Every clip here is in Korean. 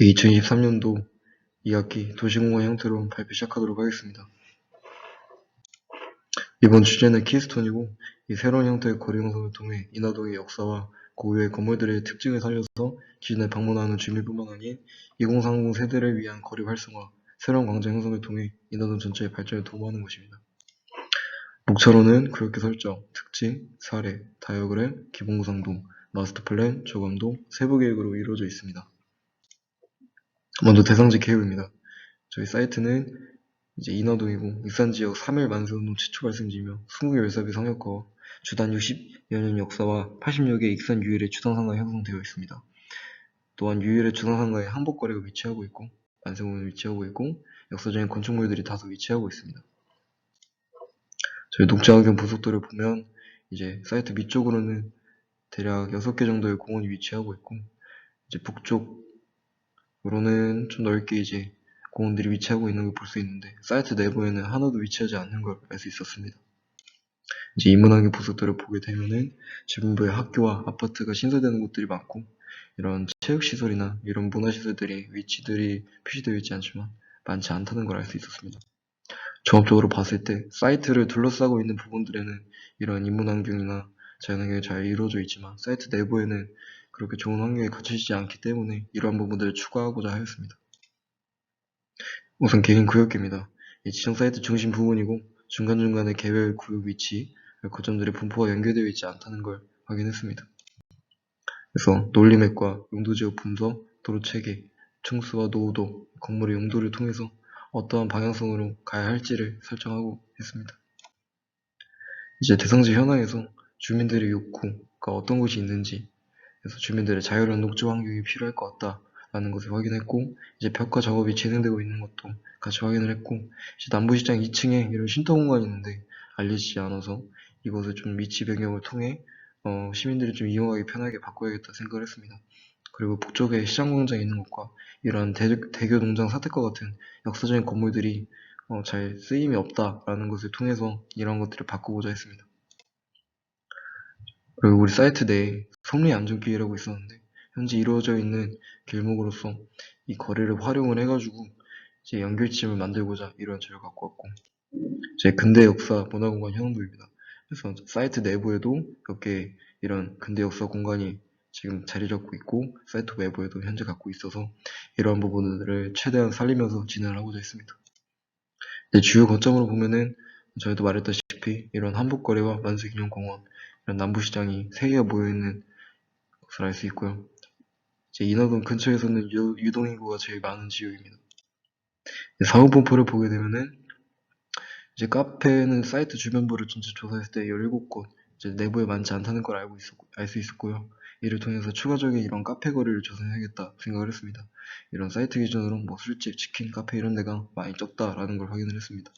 2023년도 2학기 도시공간 형태로 발표 시작하도록 하겠습니다. 이번 주제는 키스톤이고, 이 새로운 형태의 거리 형성을 통해 인하동의 역사와 고유의 건물들의 특징을 살려서 기존에 방문하는 주민뿐만 아닌 2030 세대를 위한 거리 활성화, 새로운 광장 형성을 통해 인하동 전체의 발전에 도움하는 것입니다. 목차로는 구역계 설정, 특징, 사례, 다이어그램, 기본구상동, 마스터플랜, 조감도, 세부계획으로 이루어져 있습니다. 먼저 대상지 개요입니다. 저희 사이트는 이제 인하동이고 익산지역 3일 만세운동 최초 발생지이며 20개 열사비 상역과 주단 60여 년 역사와 80여 개 익산 유일의 주상상가에 형성되어 있습니다. 또한 유일의 주상상가에 한복거리가 위치하고 있고 만세운동이 위치하고 있고 역사적인 건축물들이 다소 위치하고 있습니다. 저희 녹지학연 고속도로를 보면 이제 사이트 밑쪽으로는 대략 6개 정도의 공원이 위치하고 있고 이제 북쪽으로는 좀 넓게 이제 공원들이 위치하고 있는 걸 볼 수 있는데 사이트 내부에는 하나도 위치하지 않는 걸 알 수 있었습니다. 이제 인문학의 보석들을 보게 되면은 주변부에 학교와 아파트가 신설되는 곳들이 많고 이런 체육시설이나 이런 문화시설들이 위치들이 표시되어 있지 않지만 많지 않다는 걸 알 수 있었습니다. 종합적으로 봤을 때 사이트를 둘러싸고 있는 부분들에는 이런 인문환경이나 자연환경이 잘 이루어져 있지만 사이트 내부에는 그렇게 좋은 환경이 갖춰지지 않기 때문에 이러한 부분들을 추가하고자 하였습니다. 우선 개인 구역계입니다. 이 지정 사이트 중심 부분이고 중간중간에 개별 구역 위치, 거점들의 분포가 연결되어 있지 않다는 걸 확인했습니다. 그래서 논리맵과 용도지역 분석, 도로 체계, 층수와 노후도, 건물의 용도를 통해서 어떠한 방향성으로 가야 할지를 설정하고 했습니다. 이제 대상지 현황에서 주민들의 욕구가 어떤 곳이 있는지, 그래서 주민들의 자유로운 녹지 환경이 필요할 것 같다 라는 것을 확인했고, 이제 벽화 작업이 진행되고 있는 것도 같이 확인을 했고, 이제 남부시장 2층에 이런 쉼터 공간이 있는데 알려지지 않아서 이것을 좀 위치 변경을 통해 시민들이 좀 이용하기 편하게 바꿔야겠다 생각을 했습니다. 그리고 북쪽에 시장광장이 있는 것과 이러한 대교 농장 사택과 같은 역사적인 건물들이 잘 쓰임이 없다라는 것을 통해서 이러한 것들을 바꾸고자 했습니다. 그리고 우리 사이트 내에 성리안전길이라고 있었는데 현재 이루어져 있는 길목으로서 이 거리를 활용을 해가지고 이제 연결점을 만들고자 이런 자료를 갖고 왔고, 이제 근대 역사 문화공간 현황도입니다. 그래서 사이트 내부에도 몇 개 이런 근대 역사 공간이 지금 자리 잡고 있고 사이트 외부에도 현재 갖고 있어서 이러한 부분들을 최대한 살리면서 진행을 하고자 했습니다. 이제 주요 거점으로 보면은 저희도 말했다시피 이런 한복거리와 만세기념공원, 이런 남부시장이 세 개가 모여있는 것을 알 수 있고요. 이제 인하동 근처에서는 유동인구가 제일 많은 지역입니다. 사후분포를 보게 되면은 이제 카페는 사이트 주변부를 전체 조사했을 때 17곳, 이제 내부에 많지 않다는 걸 알 수 있었고요. 이를 통해서 추가적인 이런 카페 거리를 조사해야겠다 생각을 했습니다. 이런 사이트 기준으로 뭐 술집, 치킨, 카페 이런 데가 많이 적다라는 걸 확인을 했습니다.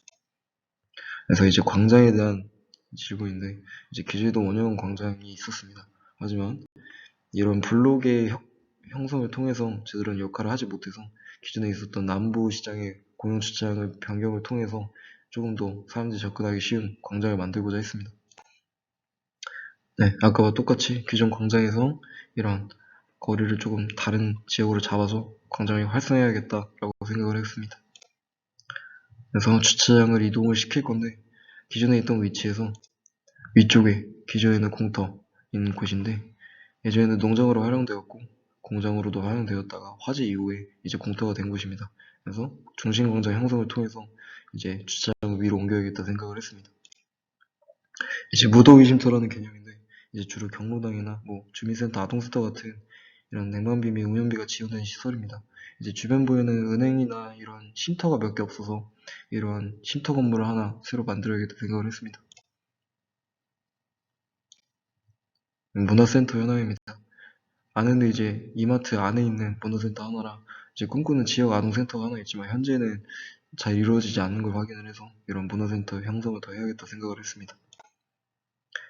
그래서 이제 광장에 대한 질문인데, 이제 기존에도 원형 광장이 있었습니다. 하지만 이런 블록의 형성을 통해서 제대로 역할을 하지 못해서 기존에 있었던 남부시장의 공영주차장을 변경을 통해서 조금 더 사람들이 접근하기 쉬운 광장을 만들고자 했습니다. 네, 아까와 똑같이 기존 광장에서 이런 거리를 조금 다른 지역으로 잡아서 광장을 활성화해야겠다라고 생각을 했습니다. 그래서 주차장을 이동을 시킬 건데 기존에 있던 위치에서 위쪽에 기존에는 공터 있는 곳인데 예전에는 농장으로 활용되었고 공장으로도 활용되었다가 화재 이후에 이제 공터가 된 곳입니다. 그래서 중심 광장 형성을 통해서 이제 주차장을 위로 옮겨야겠다 생각을 했습니다. 이제 무도의심터라는 개념인데 이제 주로 경로당이나 뭐 주민센터, 아동센터 같은 이런 냉방비 및 운영비가 지원되는 시설입니다. 이제 주변부에는 은행이나 이런 쉼터가 몇 개 없어서 이러한 쉼터 건물을 하나 새로 만들어야겠다 생각을 했습니다. 문화센터 현황입니다. 안에는 이제 이마트 안에 있는 문화센터 하나랑 이제 꿈꾸는 지역 아동센터가 하나 있지만 현재는 잘 이루어지지 않는 걸 확인을 해서 이런 문화센터 형성을 더 해야겠다 생각을 했습니다.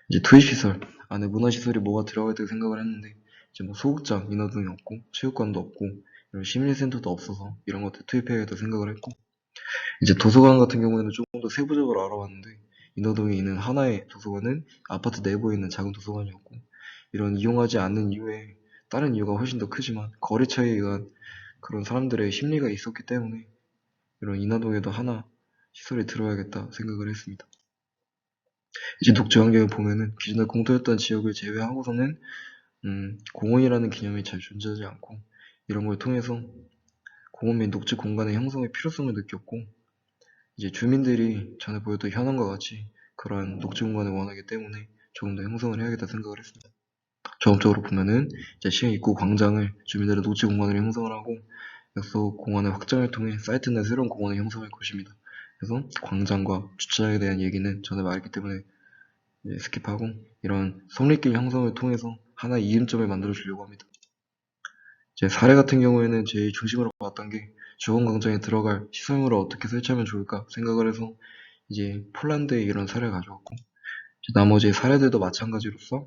이제 투입시설 안에 문화시설이 뭐가 들어가야 될 생각을 했는데 이제 뭐 소극장 인화동이 없고 체육관도 없고 이런 시민센터도 없어서 이런 것들 투입해야겠다 생각을 했고, 이제 도서관 같은 경우에는 조금 더 세부적으로 알아봤는데 인화동에 있는 하나의 도서관은 아파트 내부에 있는 작은 도서관이었고 이런 이용하지 않는 이유에 다른 이유가 훨씬 더 크지만 거리 차이에 의한 그런 사람들의 심리가 있었기 때문에 이런 인하동에도 하나 시설이 들어야겠다 생각을 했습니다. 이제 녹지 환경을 보면은 기존에 공터였던 지역을 제외하고서는 공원이라는 개념이 잘 존재하지 않고 이런 걸 통해서 공원 및 녹지 공간의 형성의 필요성을 느꼈고 이제 주민들이 전에 보였던 현황과 같이 그러한 녹지 공간을 원하기 때문에 조금 더 형성을 해야겠다 생각을 했습니다. 종합적으로 보면은 이제 시흥 입구 광장을 주민들의 녹지 공간으로 형성을 하고 역소 공원의 확장을 통해 사이트 내 새로운 공원을 형성할 것입니다. 그래서 광장과 주차장에 대한 얘기는 전에 말했기 때문에 스킵하고 이런 성립길 형성을 통해서 하나의 이음점을 만들어 주려고 합니다. 제 사례 같은 경우에는 제일 중심으로 봤던 게 주원광장에 들어갈 시설물을 어떻게 설치하면 좋을까 생각을 해서 이제 폴란드의 이런 사례를 가져왔고 나머지 사례들도 마찬가지로서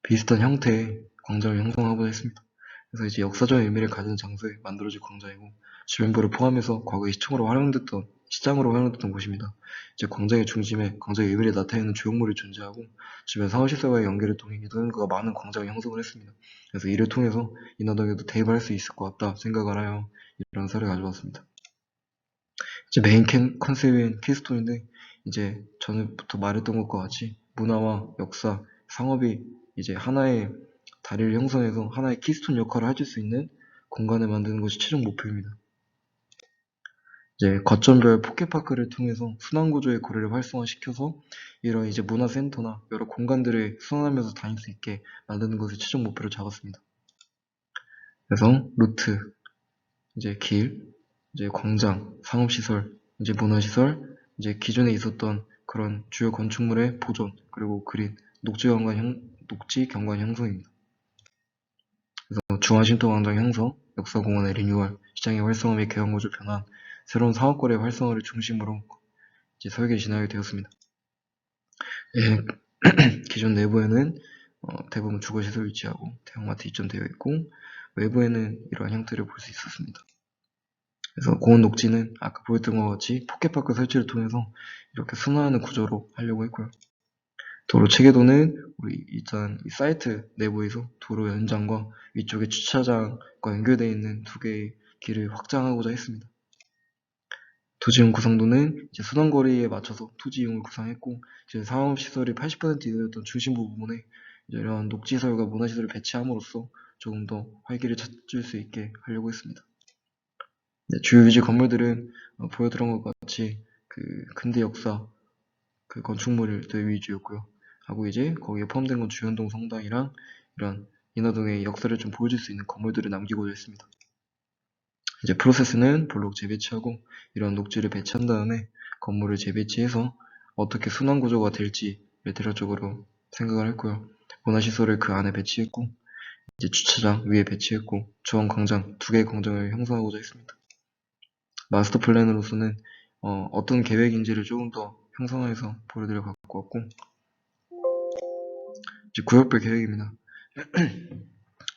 비슷한 형태의 광장을 형성하고자 했습니다. 그래서 이제 역사적 의미를 가진 장소에 만들어질 광장이고 주변부를 포함해서 과거에 시장으로 활용됐던 곳입니다. 이제 광장의 중심에 광장의 의미를 나타내는 조형물이 존재하고 주변 상업시설과의 연결을 통해 이동인구가 많은 광장을 형성을 했습니다. 그래서 이를 통해서 인하동에도 대입할 수 있을 것 같다 생각을 하여 이런 사례를 가져왔습니다. 이제 메인 컨셉인 키스톤인데 이제 전부터 말했던 것과 같이 문화와 역사, 상업이 이제 하나의 다리를 형성해서 하나의 키스톤 역할을 해줄 수 있는 공간을 만드는 것이 최종 목표입니다. 이제 거점별 포켓파크를 통해서 순환구조의 고리를 활성화시켜서 이런 이제 문화센터나 여러 공간들을 순환하면서 다닐 수 있게 만드는 것을 최종 목표로 잡았습니다. 그래서 루트, 이제 길, 이제 광장, 상업시설, 이제 문화시설, 이제 기존에 있었던 그런 주요 건축물의 보존, 그리고 그린, 녹지 경관 형성입니다. 그래서 중앙신도광장 형성, 역사공원의 리뉴얼, 시장의 활성화 및 개방구조 변환, 새로운 사업거래 활성화를 중심으로 이제 설계 진행하게 되었습니다. 예, 기존 내부에는 대부분 주거시설 위치하고 대형마트 입점되어 있고 외부에는 이러한 형태를 볼 수 있었습니다. 그래서 공원 녹지는 아까 보였던 것 같이 포켓파크 설치를 통해서 이렇게 순환하는 구조로 하려고 했고요. 도로 체계도는 우리 일단 이 사이트 내부에서 도로 연장과 위쪽에 주차장과 연결되어 있는 두 개의 길을 확장하고자 했습니다. 토지용 구성도는 이제 순환거리에 맞춰서 토지용을 구성했고 이제 상업시설이 80% 이상이었던 중심부 부분에 이제 이러한 녹지시설과 문화시설을 배치함으로써 조금 더 활기를 찾을 수 있게 하려고 했습니다. 주요 위지 건물들은 보여드린 것 같이 그 근대 역사 그 건축물들 위주였고요. 하고 이제 거기에 포함된 건 주현동 성당이랑 이런 인하동의 역사를 좀 보여줄 수 있는 건물들을 남기고자 했습니다. 이제 프로세스는 블록 재배치하고 이런 녹지를 배치한 다음에 건물을 재배치해서 어떻게 순환 구조가 될지를 대략적으로 생각을 했고요. 문화시설을 그 안에 배치했고 이제 주차장 위에 배치했고 주원광장 두 개의 광장을 형성하고자 했습니다. 마스터 플랜으로서는 어떤 계획인지를 조금 더 형성해서 보여드려 갖고 왔고 이제 구역별 계획입니다.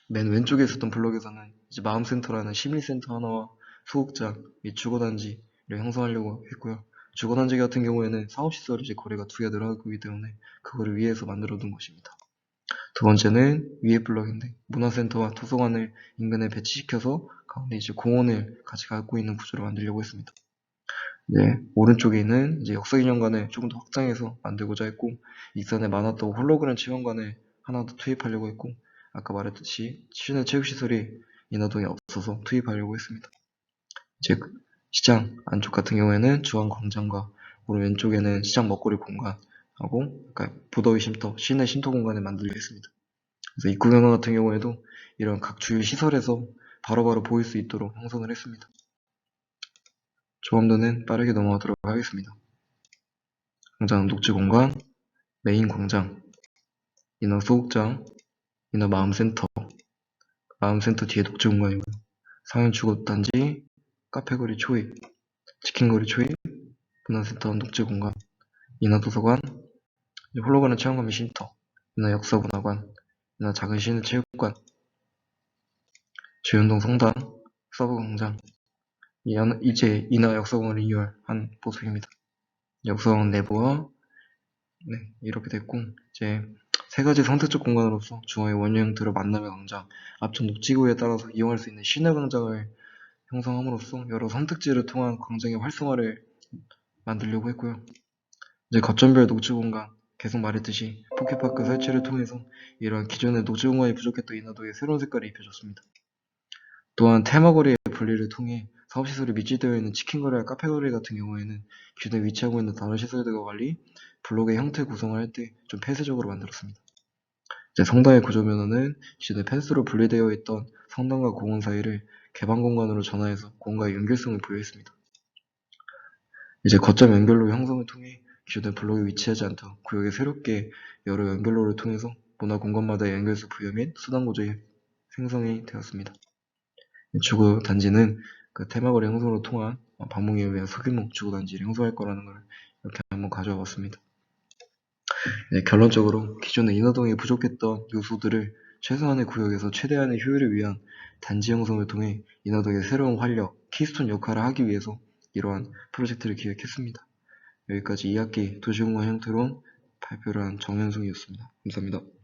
맨 왼쪽에 있었던 블록에서는 이제 마음센터라는 심리센터 하나와 소극장 및 주거단지를 형성하려고 했고요. 주거단지 같은 경우에는 사업시설 이제 거래가 두 개가 늘어날 거기 때문에 그거를 위해서 만들어 둔 것입니다. 두 번째는 위에 블록인데 문화센터와 도서관을 인근에 배치시켜서 가운데 이제 공원을 같이 갖고 있는 구조를 만들려고 했습니다. 네, 오른쪽에 있는 이제 역사기념관을 조금 더 확장해서 만들고자 했고 익산에 많았던 홀로그램 체험관을 하나 더 투입하려고 했고 아까 말했듯이 시내 체육시설이 인하동에 없어서 투입하려고 했습니다. 이제 시장 안쪽 같은 경우에는 주안광장과 오른 왼쪽에는 시장 먹거리 공간하고 부더위 쉼터, 시내 쉼터 공간을 만들려 했습니다. 그래서 입구 경관 같은 경우에도 이런 각 주요 시설에서 바로바로 보일 수 있도록 형성을 했습니다. 조감도는 빠르게 넘어가도록 하겠습니다. 광장 녹지 공간, 메인 광장, 인하 소극장, 인하 마음센터, 마음센터 뒤에 녹지 공간이고요. 상현 주거단지, 카페거리 초입, 치킨거리 초입, 문화센터 녹지 공간, 인하 도서관, 홀로그램 체험관 및 쉼터, 인하 역사문화관, 인하 작은 시내 체육관, 주현동 성당, 서브 광장, 이제 인하 역사공원 리뉴얼한 모습입니다. 역사공원 내부와 네, 이렇게 됐고 이제 세 가지 선택적 공간으로서 중앙의 원형 형태로 만남의 광장, 앞쪽 녹지구에 따라서 이용할 수 있는 시내 광장을 형성함으로써 여러 선택지를 통한 광장의 활성화를 만들려고 했고요. 이제 거점별 녹지 공간, 계속 말했듯이 포켓파크 설치를 통해서 이러한 기존의 녹지 공간이 부족했던 인하도에 새로운 색깔을 입혀줬습니다. 또한 테마거리의 분리를 통해 사업시설이密集되어 있는 치킨거리와 카페거리 같은 경우에는 기존에 위치하고 있는 다른 시설들과 달리 블록의 형태 구성을 할 때 좀 폐쇄적으로 만들었습니다. 이제 성당의 구조 변화는 기존에 펜스로 분리되어 있던 성당과 공원 사이를 개방 공간으로 전환해서 공간의 연결성을 부여했습니다. 이제 거점 연결로 형성을 통해 기존의 블록이 위치하지 않던 구역에 새롭게 여러 연결로를 통해서 문화 공간마다의 연결수 부여 및 수단 구조의 생성이 되었습니다. 주거 단지는 그 테마거리 형성으로 통한 방문객에 위한 소규모 주거 단지를 형성할 거라는 걸 이렇게 한번 가져와 봤습니다. 네, 결론적으로 기존의 인허동이 부족했던 요소들을 최소한의 구역에서 최대한의 효율을 위한 단지 형성을 통해 인허동의 새로운 활력, 키스톤 역할을 하기 위해서 이러한 프로젝트를 기획했습니다. 여기까지 2학기 도시공간 형태로 발표를 한 정현승이었습니다. 감사합니다.